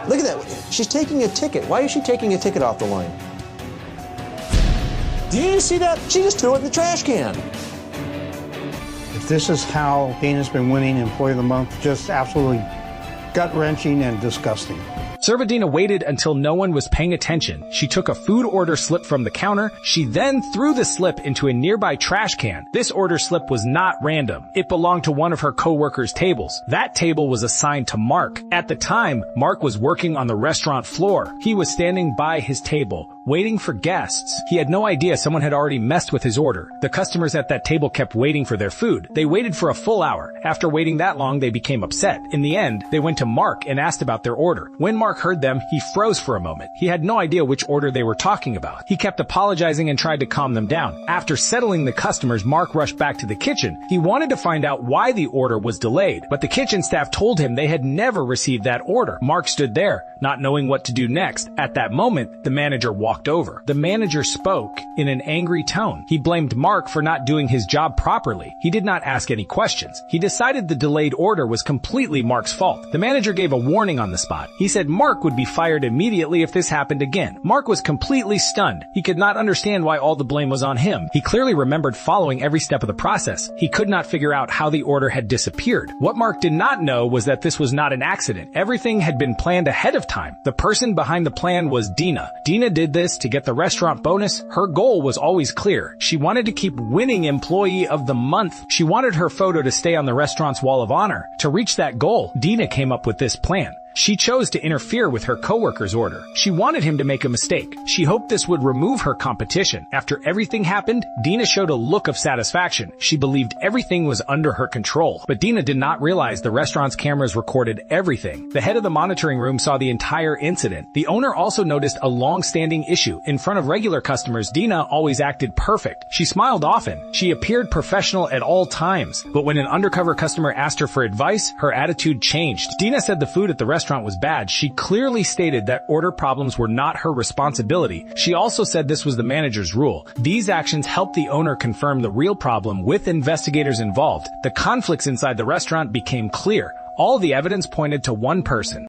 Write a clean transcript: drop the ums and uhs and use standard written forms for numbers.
Look at that. She's taking a ticket. Why is she taking a ticket off the line? Do you see that? She just threw it in the trash can. If this is how Dina's been winning Employee of the Month, just absolutely gut-wrenching and disgusting. Dina waited until no one was paying attention. She took a food order slip from the counter. She then threw the slip into a nearby trash can. This order slip was not random. It belonged to one of her co-workers' tables. That table was assigned to Mark. At the time, Mark was working on the restaurant floor. He was standing by his table, waiting for guests. He had no idea someone had already messed with his order. The customers at that table kept waiting for their food. They waited for a full hour. After waiting that long, they became upset. In the end, they went to Mark and asked about their order. When Mark heard them, he froze for a moment. He had no idea which order they were talking about. He kept apologizing and tried to calm them down. After settling the customers, Mark rushed back to the kitchen. He wanted to find out why the order was delayed, but the kitchen staff told him they had never received that order. Mark stood there, not knowing what to do next. At that moment, the manager walked over. The manager spoke in an angry tone. He blamed Mark for not doing his job properly. He did not ask any questions. He decided the delayed order was completely Mark's fault. The manager gave a warning on the spot. He said Mark would be fired immediately if this happened again. Mark was completely stunned. He could not understand why all the blame was on him. He clearly remembered following every step of the process. He could not figure out how the order had disappeared. What Mark did not know was that this was not an accident. Everything had been planned ahead of time. The person behind the plan was Dina. Dina did this to get the restaurant bonus. Her goal was always clear. She wanted to keep winning Employee of the Month. She wanted her photo to stay on the restaurant's wall of honor. To reach that goal, Dina came up with this plan. She chose to interfere with her coworker's order. She wanted him to make a mistake. She hoped this would remove her competition. After everything happened, Dina showed a look of satisfaction. She believed everything was under her control. But Dina did not realize the restaurant's cameras recorded everything. The head of the monitoring room saw the entire incident. The owner also noticed a long-standing issue. In front of regular customers, Dina always acted perfect. She smiled often. She appeared professional at all times. But when an undercover customer asked her for advice, her attitude changed. Dina said the food at the restaurant was bad. She clearly stated that order problems were not her responsibility. She also said this was the manager's rule. These actions helped the owner confirm the real problem with investigators involved. The conflicts inside the restaurant became clear. All the evidence pointed to one person.